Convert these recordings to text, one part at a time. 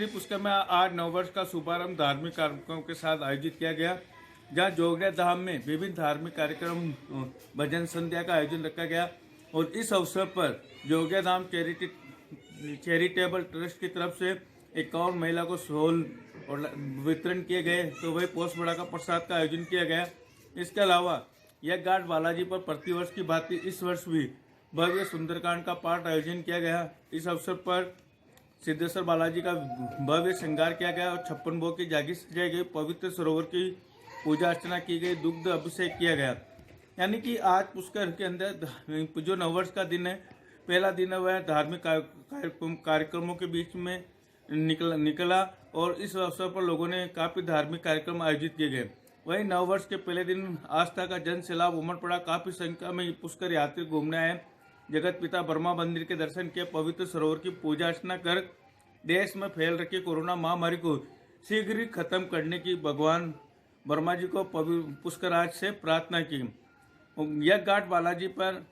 पुष्कर में आज नववर्ष का शुभारंभ धार्मिक कार्यक्रमों के साथ आयोजित किया गया, जहां जोगिया धाम में विभिन्न धार्मिक कार्यक्रम भजन संध्या का आयोजन रखा गया। और इस अवसर पर जोगिया धाम चैरिटेबल ट्रस्ट की तरफ से 51 महिला को शॉल और वितरण किए गए, तो वही पोस्ट बड़ा का प्रसाद का आयोजन किया गया। इसके अलावा यह घाट बालाजी पर प्रतिवर्ष की भांति इस वर्ष भी भव्य सुंदरकांड का पाठ आयोजन किया गया। इस अवसर पर सिद्धेश्वर बालाजी का भव्य श्रृंगार किया गया और 56 भोग की जागीर सजाई गई, पवित्र सरोवर की पूजा अर्चना की गई, दुग्ध अभिषेक किया गया। यानी कि आज पुष्कर के अंदर जो नववर्ष का दिन है, पहला दिन है, वह धार्मिक कार्यक्रमों के बीच में निकला और इस अवसर पर लोगों ने काफी धार्मिक कार्यक्रम आयोजित किए गए। वहीं नववर्ष के पहले दिन आस्था का जन सैलाब उमड़ पड़ा। काफी संख्या में पुष्कर यात्री घूमने आए, जगत पिता ब्रह्मा मंदिर के दर्शन किए, पवित्र सरोवर की पूजा अर्चना कर देश में फैल रखी कोरोना महामारी को शीघ्र ही खत्म करने की भगवान ब्रह्मा जी को पुष्कराज से प्रार्थना की। यह घाट बालाजी पर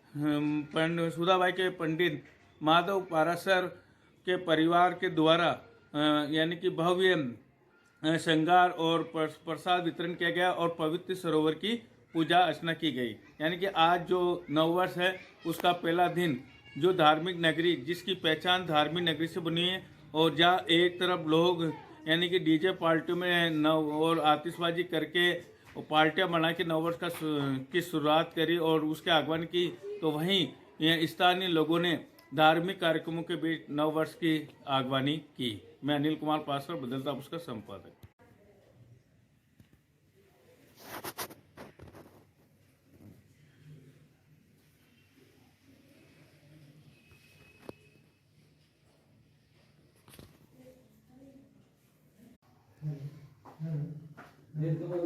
सुधाबाई के पंडित माधव पारासर के परिवार के द्वारा यानी कि भव्य श्रृंगार और प्रसाद वितरण किया गया और पवित्र सरोवर की पूजा अर्चना की गई। यानी कि आज जो नववर्ष है उसका पहला दिन, जो धार्मिक नगरी जिसकी पहचान धार्मिक नगरी से बनी है, और जहाँ एक तरफ लोग यानी कि डीजे पार्टियों में और आतिशबाजी करके पार्टियां बना के नववर्ष की शुरुआत करी और उसके आगमन की, तो वहीं स्थानीय लोगों ने धार्मिक कार्यक्रमों के बीच नववर्ष की आगवानी की। मैं अनिल कुमार पासकर, बदलता पुष्कर संपादक।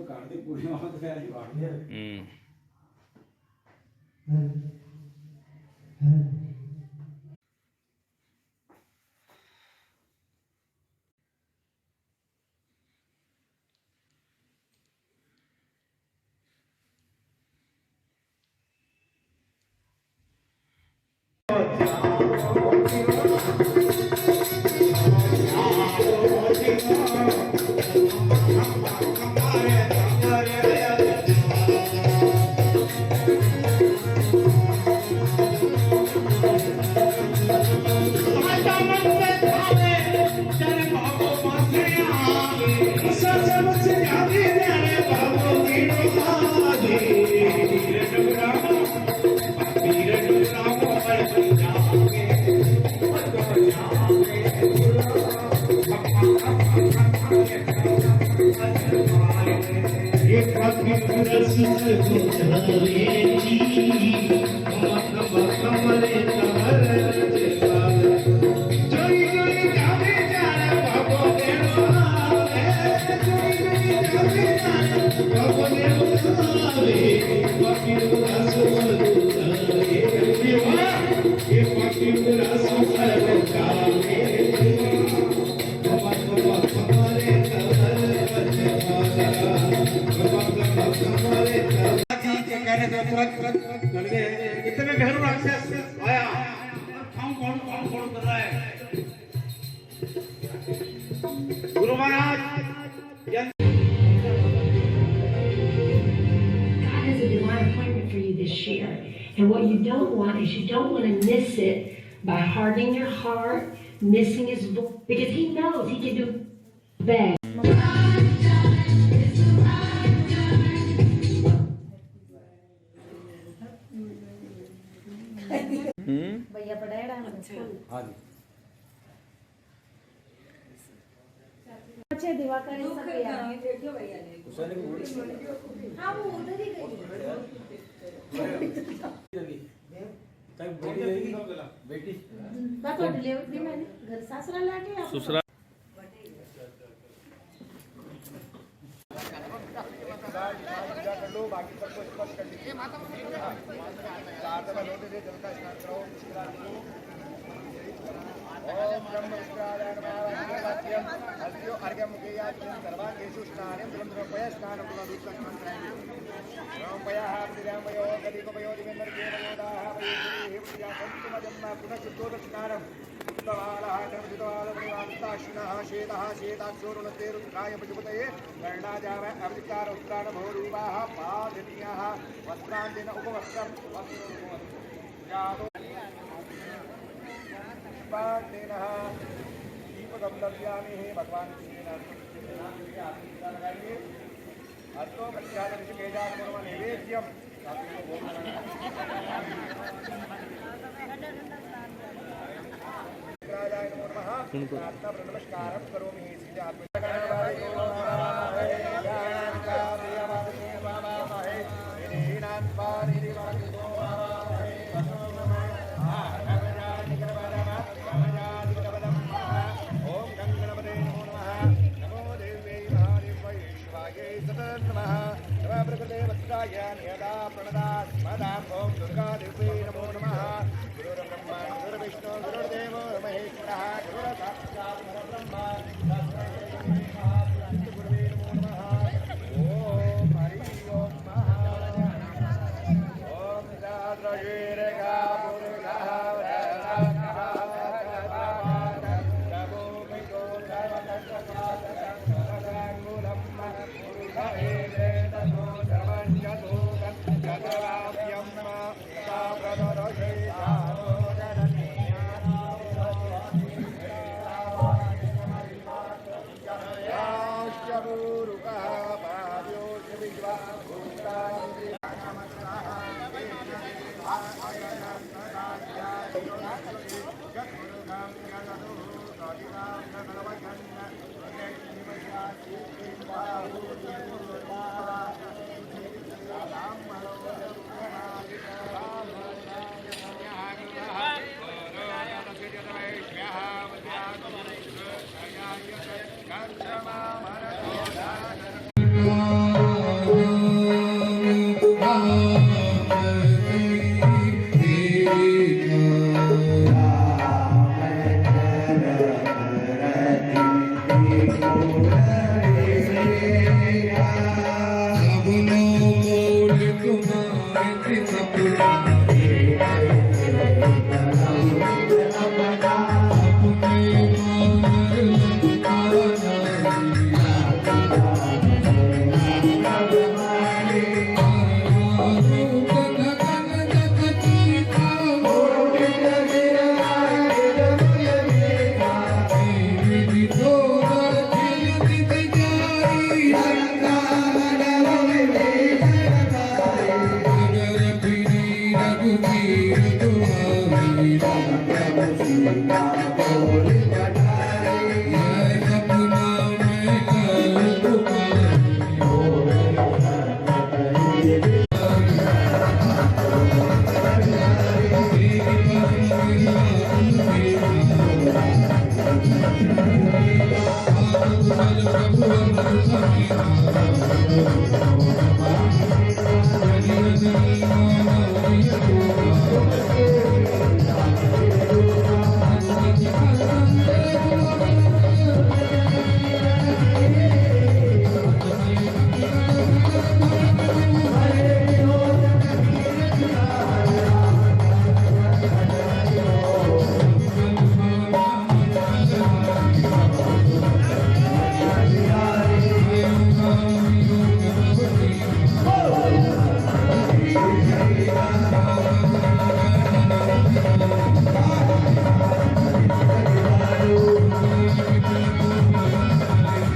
कार्तिक पूर्णिमा इतने गहर राक्षस आया कौन कर रहा है। Guru Maharaj God has a divine appointment for you this year, and what you don't want is you don't want to miss it by hardening your heart, missing His voice, because He knows He can do bad. भैया पढ़ाया हाँ जी अच्छे दिवाकर सब हाँ वो उधर ही गई बेटी डिलीवरी मैंने घर सासरा लाके ससुरा कर लो, बाकी सबको स्पर्श कर लीजिए। जल का स्नान करो। ओम ब्रह्म विष्णाय नमः। हल्यो अर्घ्यमुखेयाचनं सर्वांगेषु स्नानं द्रवपय स्नानं पुनरुत्थानं कराएंगे। रामपयाः श्रीरामयो गदिकपयो दिवेन्द्रकेवयोदाः वैदेही प्रिया संतमजन्म पुनः शुद्धोदक स्नानं उत्तवालः कर्मजितवालमणिवान्ताक्षिणः शेतः शेताक्षोरुणते रुद्राय पशुपतये कर्णाजाम अवधिकार उत्तानभोरूपाः पादनीयाः वस्त्रान्तेन उपवस्त्रं पाठेनः दीपकं दर्शयामि हे भगवान लगाइए अस्तो प्रत्याद ऋषिकेशात् कर्म नैवेद्यम राजाय नमो नमः प्रार्थना नमस्कारं करोमि यदा प्रणदा स्मदा ओम दुर्गा देवी नमो नमः गुरुर्ब्रह्मा गुरुर्विष्णु गुरुर्देवो महेश्वरः गुरुर्साक्षात् परब्रह्म गुरुवे नमो नमः ओम हरि ओम ओम राजवीरगा पुरुषः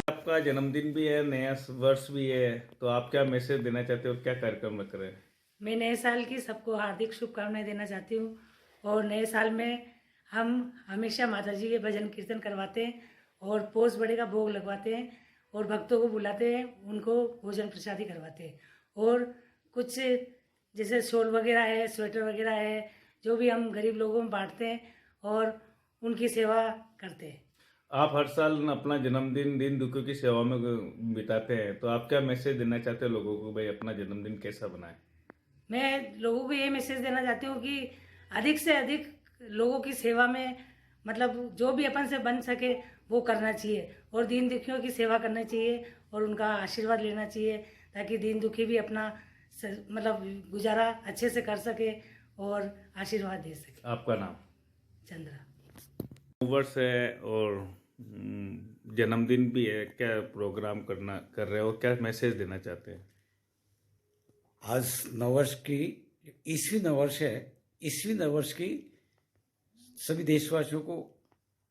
आपका जन्मदिन भी है, नया वर्ष भी है, तो आप क्या मैसेज देना चाहते हो, क्या कार्यक्रम रख रहे हैं? मैं नए साल की सबको हार्दिक शुभकामनाएं देना चाहती हूँ। और नए साल में हम हमेशा माता जी के भजन कीर्तन करवाते हैं और पोस बड़े का भोग लगवाते हैं और भक्तों को बुलाते हैं, उनको भोजन प्रसादी करवाते हैं। और कुछ जैसे शॉल वगैरह है, स्वेटर वगैरह है, जो भी हम गरीब लोगों में बांटते हैं और उनकी सेवा करते हैं। आप हर साल अपना जन्मदिन दीन दुखियों की सेवा में बिताते हैं, तो आप क्या मैसेज देना चाहते हो लोगों को, भाई अपना जन्मदिन कैसा बनाए? मैं लोगों को ये मैसेज देना चाहती हूँ कि अधिक से अधिक लोगों की सेवा में, मतलब जो भी अपन से बन सके वो करना चाहिए और दीन दुखियों की सेवा करना चाहिए और उनका आशीर्वाद लेना चाहिए, ताकि दीन दुखी भी अपना मतलब गुजारा अच्छे से कर सके और आशीर्वाद दे सके। आपका नाम? चंद्रा। वर्ष है और जन्मदिन भी है, क्या प्रोग्राम कर रहे हो, क्या मैसेज देना चाहते हैं? आज नववर्ष की ईस्वी नववर्ष है। ईस्वी नववर्ष की सभी देशवासियों को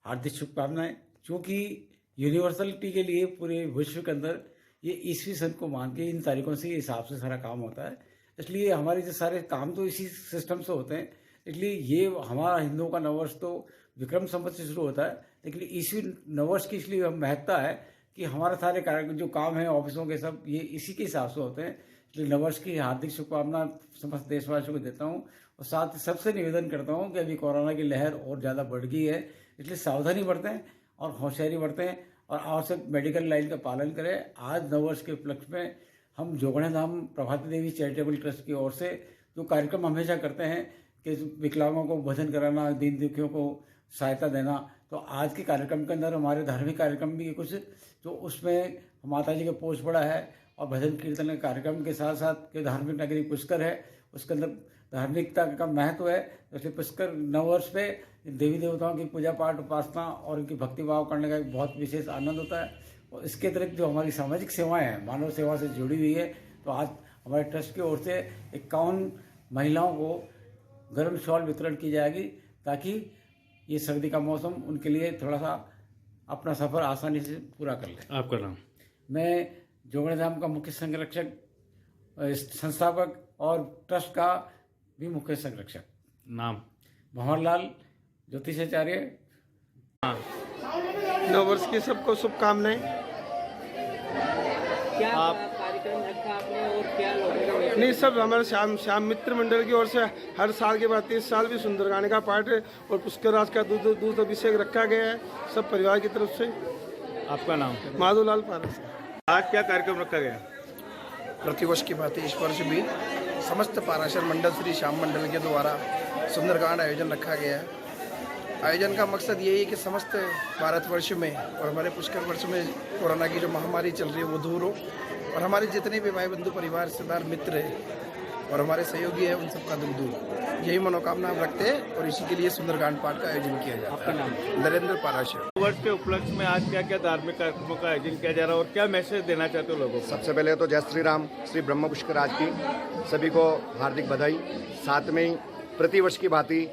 हार्दिक शुभकामनाएं। क्योंकि यूनिवर्सलिटी के लिए पूरे विश्व के अंदर ये ईस्वी सन को मान के इन तारीखों से हिसाब से सारा काम होता है, इसलिए हमारे जो सारे काम तो इसी सिस्टम से होते हैं। इसलिए ये हमारा हिंदुओं का नववर्ष तो विक्रम संवत से शुरू होता है, लेकिन ईस्वी नववर्ष की इसलिए महत्ता है कि हमारे सारे कार्य जो काम है ऑफिसों के सब ये इसी के हिसाब से होते हैं। इसलिए नववर्ष की हार्दिक शुभकामना समस्त देशवासियों को देता हूँ और साथ ही सबसे निवेदन करता हूँ कि अभी कोरोना की लहर और ज़्यादा बढ़ गई है, इसलिए सावधानी बरतें और होशियारी बरतें और आवश्यक मेडिकल लाइन का पालन करें। आज नववर्ष के उपलक्ष्य में हम जोगणे धाम प्रभाती देवी चैरिटेबल ट्रस्ट की ओर से जो कार्यक्रम हमेशा करते हैं कि विकलांगों को भोजन कराना, दीन दुखियों को सहायता देना, तो आज के कार्यक्रम के अंदर हमारे धार्मिक कार्यक्रम भी कुछ जो उसमें माता जी का पोष बड़ा है और भजन कीर्तन के कार्यक्रम के साथ साथ के धार्मिक नगरी पुष्कर है, उसके अंदर धार्मिकता का महत्व है। इसलिए पुष्कर नववर्ष पे देवी देवताओं की पूजा पाठ उपासना और उनकी भक्ति भाव करने का एक बहुत विशेष आनंद होता है। और इसके अतिरिक्त जो हमारी सामाजिक सेवाएं हैं, मानव सेवा से जुड़ी हुई है, तो आज हमारे ट्रस्ट की ओर से 51 महिलाओं को गर्म शॉल वितरण की जाएगी ताकि ये सर्दी का मौसम उनके लिए थोड़ा सा अपना सफ़र आसानी से पूरा कर लें। आपका नाम? मैं जोगणे धाम का मुख्य संरक्षक, संस्थापक और ट्रस्ट का भी मुख्य संरक्षक। नाम? भंवरलाल ज्योतिषाचार्य। नववर्ष की सबको शुभकामनाएं। क्या कार्यक्रम रखा आपने और क्या लोगों ने? नहीं, सब हमारे श्याम मित्र मंडल की ओर से हर साल के बाद 30 साल भी सुंदरकांड का पाठ और पुष्कर राज का दूध अभिषेक रखा गया है सब परिवार की तरफ से। आपका नाम? माधोलाल पारस। आज क्या कार्यक्रम रखा गया? प्रतिवर्ष की भांति इस वर्ष भी समस्त पाराशर मंडल श्री श्याम मंडल के द्वारा सुंदरकांड आयोजन रखा गया है। आयोजन का मकसद यही है कि समस्त भारतवर्ष में और हमारे पुष्कर वर्ष में कोरोना की जो महामारी चल रही है वो दूर हो और हमारे जितने भी भाई बंधु परिवार रिश्तेदार मित्र हैं और हमारे सहयोगी हैं उन सबका दुख दूर, यही मनोकामना हम रखते हैं और इसी के लिए सुंदरकांड पाठ का आयोजन किया जाता है। नरेंद्र पाराशर। वर्ष के उपलक्ष्य में आज क्या क्या धार्मिक कार्यक्रमों का आयोजन किया जा रहा है और क्या मैसेज देना चाहते हो लोगों को? सबसे पहले तो जय श्री राम, श्री ब्रह्म पुष्कर राज की सभी को हार्दिक बधाई। साथ में ही प्रतिवर्ष की भांति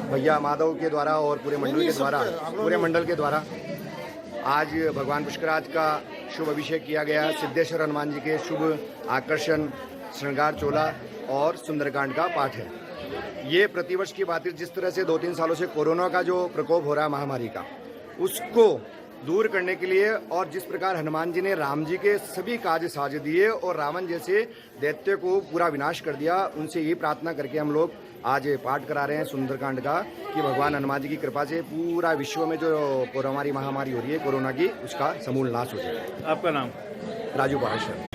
भैया माधव के द्वारा और पूरे मंडल के द्वारा आज भगवान पुष्कराज का शुभ अभिषेक किया गया। सिद्धेश्वर हनुमान जी के शुभ आकर्षण, श्रृंगार चोला और सुंदरकांड का पाठ है। ये प्रतिवर्ष की बात है। जिस तरह से 2-3 सालों से कोरोना का जो प्रकोप हो रहा है महामारी का, उसको दूर करने के लिए और जिस प्रकार हनुमान जी ने राम जी के सभी काज साज दिए और रावण जैसे दैत्य को पूरा विनाश कर दिया, उनसे ये प्रार्थना करके हम लोग आज पाठ करा रहे हैं सुंदरकांड का कि भगवान हनुमान जी की कृपा से पूरा विश्व में जो महामारी हो रही है कोरोना की, उसका समूल नाश हो जाए। आपका नाम? राजू पाराशर।